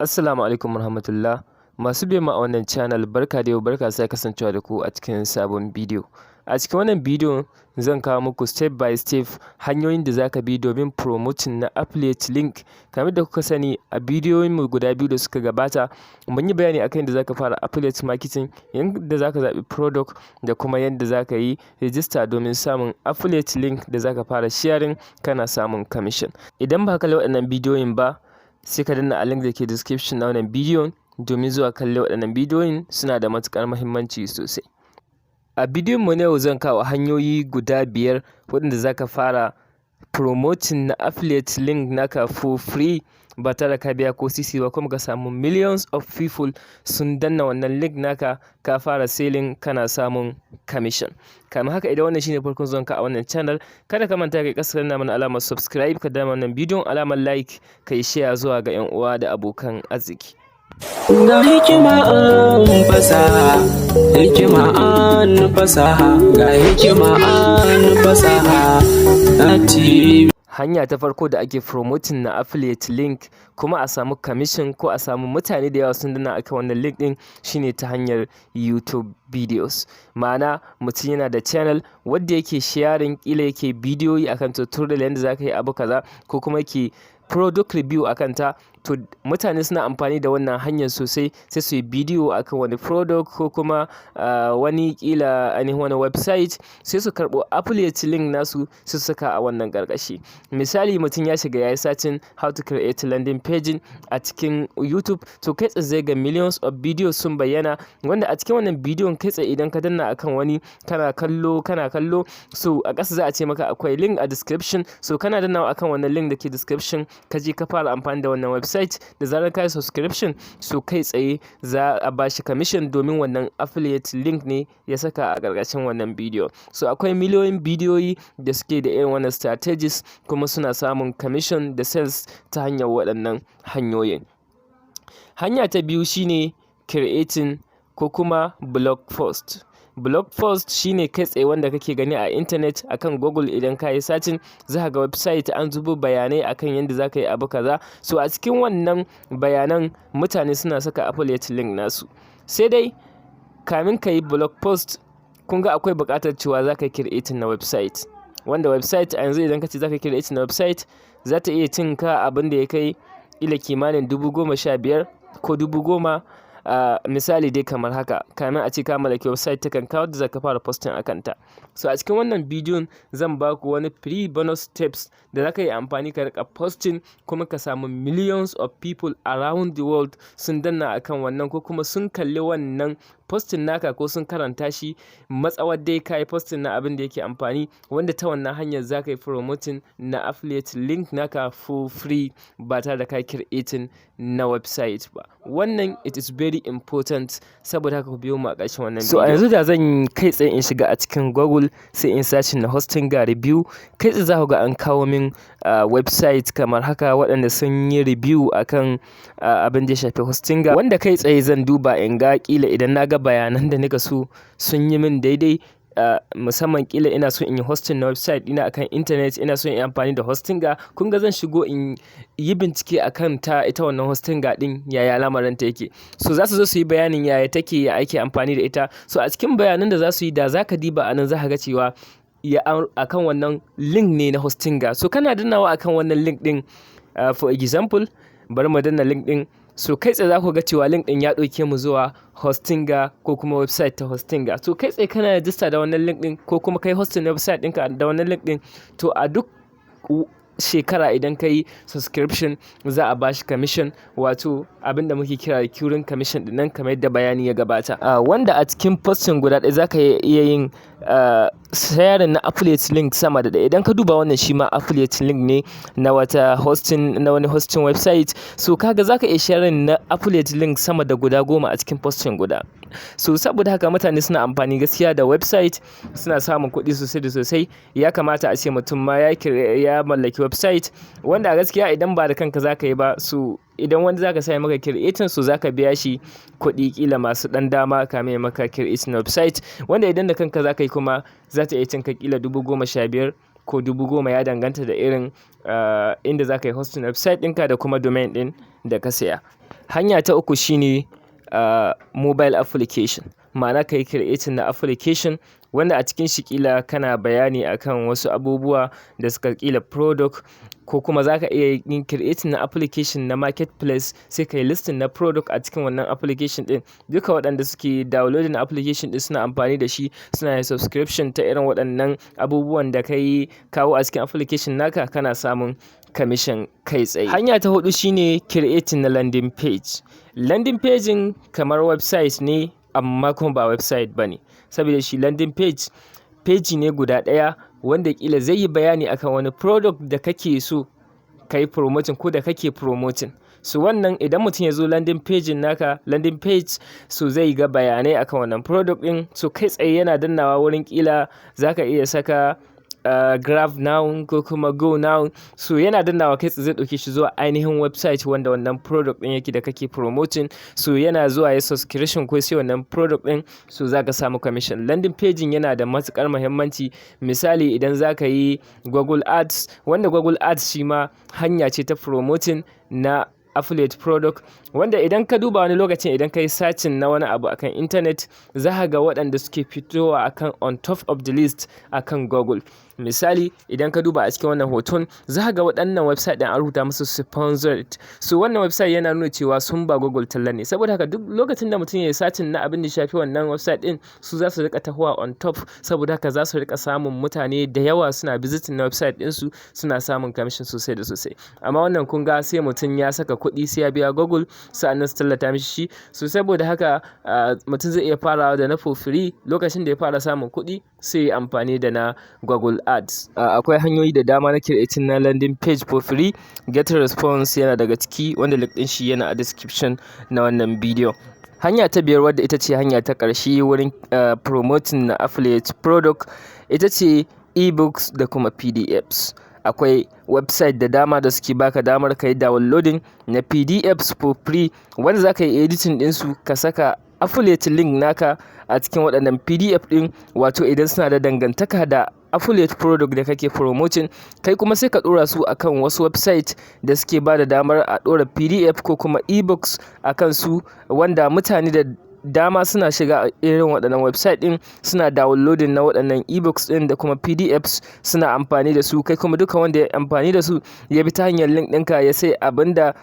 Assalamu alaikum warahmatullah. Masu biyan mu a wannan channel barka da yau, barka sai kasancewa da ku a cikin sabon bidiyo. A cikin wannan bidiyon zan kawo muku step by step hanyoyin da zaka bi domin promoting na affiliate link. Kamar da kuka sani a bidiyoyin mu guda biyu da suka gabata mun yi bayani akan yadda zaka fara affiliate marketing, yadda zaka zaɓi product da kuma yadda zaka yi register domin samun affiliate link da zaka fara sharing kana samun commission. Idan ba ka kalli waɗannan bidiyoyin ba sai ka danna a link da ke description na wannan bidiyon domin zuwa kalle waɗannan bidiyoyin, suna da matuƙar muhimmanci sosai. A bidiyon mu na yau zan kawo hanyoyi guda 5 waɗanda zaka fara promoting na affiliate link naka for free ba tare ka biya ko sisi ba, kuma ka samu millions of people sun danna wannan link naka ka fara selling kana samun commission. Kamar haka, idan wannan shine farkon zuwan ka a wannan channel, kada ka manta kai kasar na mana alamar subscribe, ka dama wannan bidiyon alamar like, kai share zuwa ga yan uwa da abokan arziki. Ga hikima an fasaha, hikima an fasaha, ga hikima an fasaha TV. Hanya ta farko da ake promoting na affiliate link kuma a samu commission ko a samu mutane da yawa sun dana aka wannan link din shine ta hanyar YouTube videos. Ma'ana mutum yana da channel wadda yake sharing, kila yake bidiyoyi akan tutorial yadda zaka yi abu kaza ko kuma yake product review akan ta, to mutane suna amfani da wannan hanyar sosai, sai su yi bidiyo akan wani product ko kuma wani kila ainihin wani website, sai su karɓo affiliate link nasu su saka a wannan ƙarƙashi. Misali, mutum ya shiga yayi searching how to create landing page a cikin YouTube, to kai tsaye zai ga millions of videos sun bayyana, wanda a cikin wannan bidiyon kai tsaye idan ka danna akan wani kana kallo, so a ƙasa za a ce maka akwai link a description, so kana dannawa akan wannan link da ke description ka je ka fara amfani da wannan website, da zarar ka yi subscription, so kai tsaye za a bashi commission domin wannan affiliate link ne ya saka a ƙarƙashin wannan bidiyo. So akwai miliyoyin bidiyoyi da suke da irin wannan strategies kuma suna samun commission da sales ta hanyar waɗannan hanyoyin. Hanya ta biyu shine creating ko kuma blog post. Blog post shine kai tsaye wanda kake gani a internet akan Google, idan ka yi searching za ka ga website an zubo bayanai akan yadda za ka yi abu kaza, so a cikin wannan bayanan mutane suna saka affiliate link nasu. Sai dai kamin ka yi blog post, kun ga akwai buƙatar cewa za ka yi creating na website, wanda website a yanzu idan ka ce za ka yi creating na website za ta iya cin ka abin da ya kai ila kimanin 15,000 ko 10,000. Misali dai kamar haka, kamin a ce ka mallaki website ta kan kawo da zaka fara posting akan ta. So a cikin wannan bidiyon zan ba ku wani free bonus tips da zaka yi amfani ka rika posting kuma ka samu millions of people around the world sun danna akan wannan ko kuma sun kalli wannan posting naka ko sun karanta shi, matsawar dai ka yi posting na abin da yake amfani, wanda ta wannan hanyar za ka yi promoting na affiliate link naka for free ba tare da ka creating na website ba. Wannan it is very important, saboda haka ku biyo mu a ƙarshen wannan bidiyo. So a yanzu da zan kai tsaye in shiga a cikin Google sai in search na hosting ga review, kai tsaye za ku ga an kawo min website kamar haka waɗanda sun yi review akan abin da ya shafi hosting ga, wanda kai tsaye zan duba in ga kila idan na ga bayanan da nika so sun yi min daidai. Musamman kila ina so in yi hosting na website ina akan internet, ina so in yi amfani da hosting ga, kun ga zan shigo in yi bincike akan ta ita wannan hosting ga din yaya lamarin ta yake. So za su zo su yi bayanin yaya take, ya ake amfani da ita. So a cikin bayanan da za su yi, da za ka diba anan za ka ga cewa akan wannan link ne na hosting ga. So kana dannawa akan wannan link din, for example bari mu danna link din, so kai tsaye za ku ga cewa link din ya ɗauke mu zuwa hosting ga ko kuma website ta hosting ga. So kai tsaye kana register da wannan link din ko kuma kai hosting website ɗinka da wannan link din, to a duk shekara idan ka yi subscription za a bashi commission, wato abin da muke kira recurring commission din nan kamar yadda bayani ya gabata. Wanda a cikin posting guda ɗaya za ka iya yin sharing na affiliate link sama da ɗaya. Idan ka duba wannan shi ma affiliate link ne na wata hosting, na wani hosting website, so kaga za ka iya sharing na affiliate link sama da guda 10 a cikin posting guda. So saboda haka mutane suna amfani gaskiya da website, suna samun kuɗi sosai da sosai. Ya kamata a ce mutum ma ya mallaki website, wanda a gaskiya idan ba da kanka za ka yi ba, so idan wanda zaka sai maka creating, so zaka biya shi kuɗi kila masu ɗan dama kamin ya maka creating website, wanda idan da kanka zaka yi kuma za ta iya cin ka kila 15,000 ko 10,000, ya danganta da irin inda zaka yi hosting website ɗinka da kuma domain ɗin da ka saya. Hanya ta uku shine mobile application, ma'ana ka yi creating na application wanda a cikin shi ƙila kana bayani akan wasu abubuwa da suka ƙila product, ko kuma za ka iya yin creating na application na marketplace sai ka yi listing na product a cikin wannan application ɗin. Duka waɗanda suke downloading application ɗin suna amfani da shi, suna yin subscription ta irin waɗannan abubuwan da ka yi kawo a cikin application naka, kana samun commission kai tsaye. Hanya ta hudu shine creating na landing page. Landing page kamar website ne amma kuma ba website bane, saboda shi landing page ne guda ɗaya wanda kila zai yi bayani akan wani product da kake so ka yi promoting ko da kake promoting. So wannan idan mutum ya zo landing page naka, landing page, so zai ga bayanai akan wannan product ɗin. So kai tsaye yana dannawa wurin kila za ka iya saka grab now ko kuma go now. So yana dannawa kai tsaye zai ɗauke shi zuwa ainihin website wanda wannan product ɗin yake da kake promoting. So yana zuwa ya subscription ko sai wannan product ɗin, so za ka samu commission. Landing page yana da matuƙar muhimmanci. Misali idan za ka yi Google Ads, wanda Google Ads shi ma hanya ce ta promoting na affiliate product, wanda idan ka duba wani lokacin idan ka yi searching na wani abu akan internet, za ka ga waɗanda suke fitowa akan on top of the list akan Google. Misali idan ka duba a cikin wannan hoton, za ka ga waɗannan website ɗin an rubuta musu sponsored. So wannan website yana nuna cewa sun ba Google talla ne, saboda haka duk lokacin da mutum ya yi searching na abin da shafi wannan website ɗin, su za su rika tahowa on top. Saboda haka za su rika samun mutane da yawa suna visiting na website ɗinsu, suna samun commission sosai da sosai. Amma wannan kun ga sai mutum ya saka kuɗi sai ya biya Google sa'annan su tallata mishi shi. So saboda haka mutum zai iya farawa da na for free, lokacin da ya fara samun kuɗi sai ya amfani da na Google Ads. Akwai hanyoyi da dama na creating na landing page for free. Get response yana daga ciki, wanda link ɗin shi yana a description na wannan bidiyo. Hanya ta biyar, wadda ita ce hanya ta ƙarshe wurin promoting na affiliate product, ita ce ebooks da kuma PDFs. Akwai website da dama da suke baka damar ka yi downloading na PDFs for free, wanda za ka yi editing ɗinsu ka saka affiliate link naka a cikin waɗannan PDF ɗin. Wato idan suna da dangantaka da affiliate product da kake promoting, kai kuma sai ka ɗora su akan wasu website da suke ba da damar a ɗora PDF ko kuma ebooks akan su, wanda mutane da dama suna shiga irin waɗannan website ɗin, suna downloading na waɗannan ebooks ɗin da kuma PDFs, suna amfani da su. Kai kuma duka wanda ya amfani da su ya bi ta hanyar link ɗinka ya sai abin da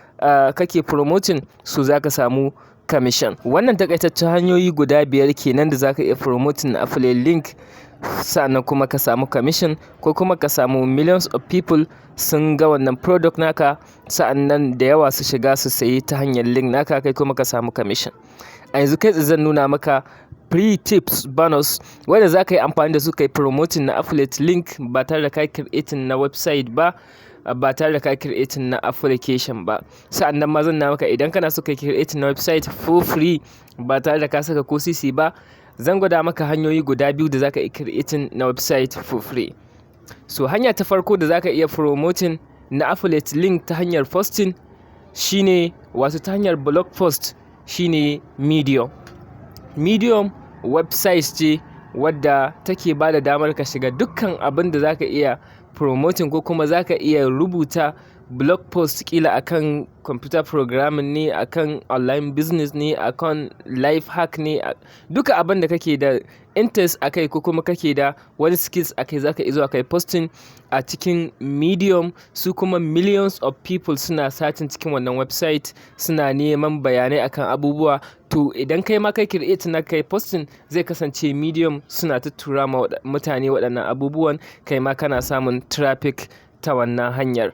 kake promoting, so za ka samu commission. Wannan takaitaccen hanyoyi guda biyar kenan da za ka iya promoting na affiliate link, sannan kuma ka samu commission, ko kuma ka samu millions of people sun ga wannan product naka, sa'annan da yawa su shiga su sayi ta hanyar link naka, kai kuma ka samu commission. A yanzu kai tsaye zan nuna maka free tips bonus wanda za ka yi amfani da su kai promoting na affiliate link ba tare da ka creating na website ba, ba tare da ka creating na application ba. Sa'annan ma zan nuna maka idan kana so kai creating na website for free ba tare da ka saka ko sisi ba, zan gwada maka hanyoyi guda biyu da za ka iya creating na website for free. So hanya ta farko da za ka iya promoting na affiliate link ta hanyar posting shine, wato ta hanyar blog post, shine Medium. Medium website ce wadda take ba da damar ka shiga dukkan abin da za ka iya promoting, ko kuma za ka iya rubuta blog post kila akan computer programming ne, akan online business ne, akan life hack ne, duka abin da kake da interest akai ko kuma kake da wani skills akai, za ka izo kai posting a cikin Medium. Su kuma millions of people suna searching cikin wannan website, suna neman bayanai akan abubuwa. To idan kai ma kai create na kai posting, zai kasance Medium suna tuttura ma mutane waɗannan abubuwan, kai ma kana samun traffic ta wannan hanyar.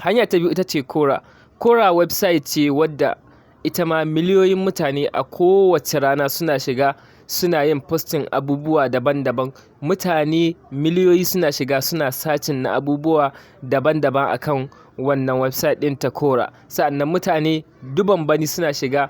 Hanya ta biyu ita ce Quora. Quora website ce wadda ita ma miliyoyin mutane a kowace rana suna shiga, suna yin posting abubuwa daban-daban. Mutane miliyoyi suna shiga, suna searching na abubuwa daban-daban akan wannan website ɗin ta Quora. Sa'annan mutane duban-bani suna shiga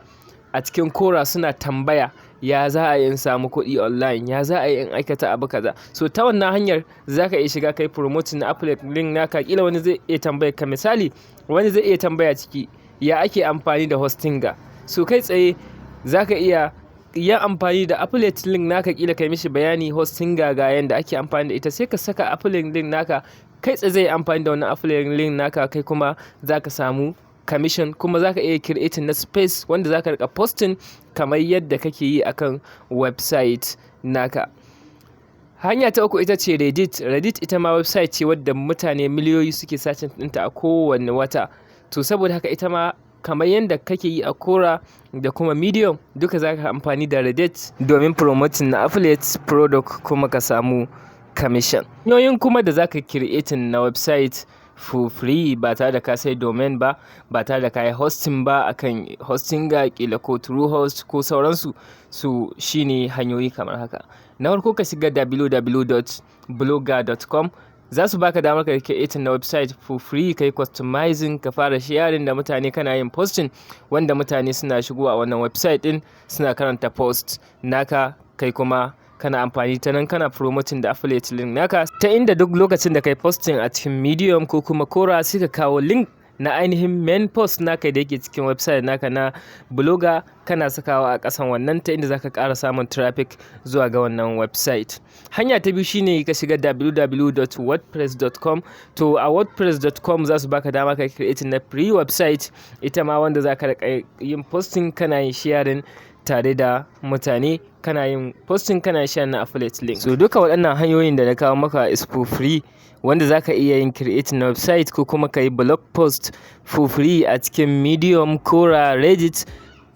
a cikin Quora, suna tambaya ya za a yi in samu kuɗi online, ya za a yi in aikata abu kaza. So ta wannan hanyar za ka iya shiga kai promoting na affiliate link naka. Kila wani zai iya tambaya ka, misali wani zai iya tambaya ciki ya ake amfani da hostinga. So kai tsaye za ka iya yin amfani da affiliate link naka, kila kai mishi bayani hostinga ga yanda ake amfani da ita, sai ka saka affiliate link naka, kai tsaye zai amfani da wannan affiliate link naka, kai kuma za ka samu commission, kuma za ka iya creating na space wanda za ka rika posting kamar yadda kake yi akan website naka. Hanya ta uku ita ce Reddit ita ma website ce wadda mutane miliyoyi suke sacin ɗinta a kowane wata. To saboda haka ita ma kamar yadda kake yi a Quora da kuma Medium, duka za ka amfani da Reddit domin promoting na affiliate product kuma ka samu commission. Hanyoyin kuma da za ka creating na website for free ba tare da ka sai domain ba tare da ka yi hosting ba akan hostinga kila ko Truehost ko sauransu, su shine hanyoyi kamar haka. Na farko ka shiga www.blogger.com, za su baka damar ka creating na website for free, kai customizing, ka fara sharing da mutane, kana yin posting wanda mutane suna shigowa a wannan website din suna karanta post naka, kai kuma kana amfani ta nan kana promoting da affiliate link naka, ta inda duk lokacin da kai posting a cikin Medium ko kuma Quora sai ka kawo link na ainihin main post naka da yake cikin website naka na blogger, kana sakawa a ƙasan wannan, ta inda zaka ƙara samun traffic zuwa ga wannan website. Hanya ta biyu shine ka shiga www.wordpress.com. To a wordpress.com za su baka dama ka create na free website ita ma wanda zaka rika yin posting, kana yin sharing tare da mutane, kana yin posting, kana share na affiliate link. So duka waɗannan hanyoyin da na kawo maka is for free, wanda za ka iya yin creating na website ko kuma ka yi blog post for free a cikin Medium, Quora, Reddit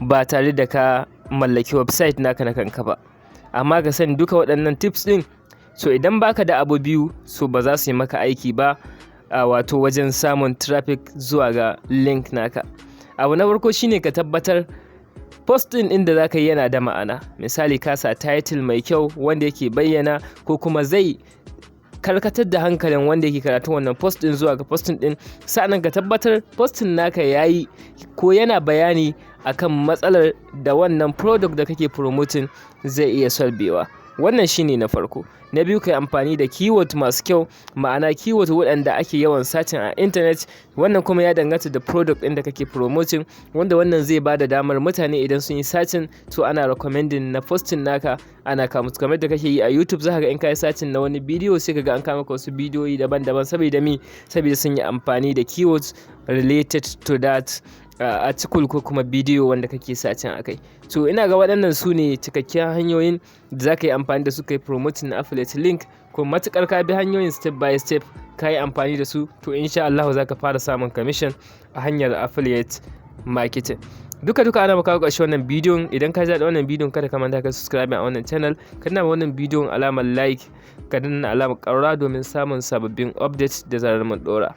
ba tare da ka mallaki website naka na kanka ba. Amma ka sani duka waɗannan tips ɗin, so idan baka da abu biyu, so ba za su yi maka aiki ba wato wajen samun traffic zuwa ga link naka. Abu na farko shine ka tabbatar post ɗin inda za ka yi yana da ma'ana. Misali ka sa title mai kyau wanda yake bayyana ko kuma zai karkatar da hankalin wanda yake karatun wannan post ɗin zuwa ga posting ɗin. Sa'annan ka tabbatar posting naka yayi ko yana bayani akan matsalar da wannan product da kake promoting zai iya solvewa. Wannan shine na farko. Na biyu, kai amfani da keyword masu kyau, ma'ana keyword waɗanda ake yawan searching a internet. Wannan kuma ya danganta da product ɗin da kake promoting, wanda wannan zai bada damar mutane idan sun yi searching to ana recommending na posting naka, ana kama su kamar da kake yi a YouTube. Za ka ga in ka yi searching na wani bidiyo sai ka ga an kama ka wasu bidiyoyi daban-daban, saboda sun yi amfani da keywords related to that article ko kuma bidiyo wanda kake searching akai. To ina ga waɗannan su ne cikakken hanyoyin da za ka yi amfani da su kai promoting na affiliate link, ko matuƙar ka bi hanyoyin step by step ka yi amfani da su, to insha Allah za ka fara samun commission a hanyar affiliate marketing. Duka ana maka ƙarshe wannan bidiyon. Idan ka ji daɗin wannan bidiyon, kada ka manta ka subscribe a wannan channel, ka danna wannan bidiyon alamar like, ka danna alamar ƙararrawa domin samun sababbin updates da zarar mun ɗora.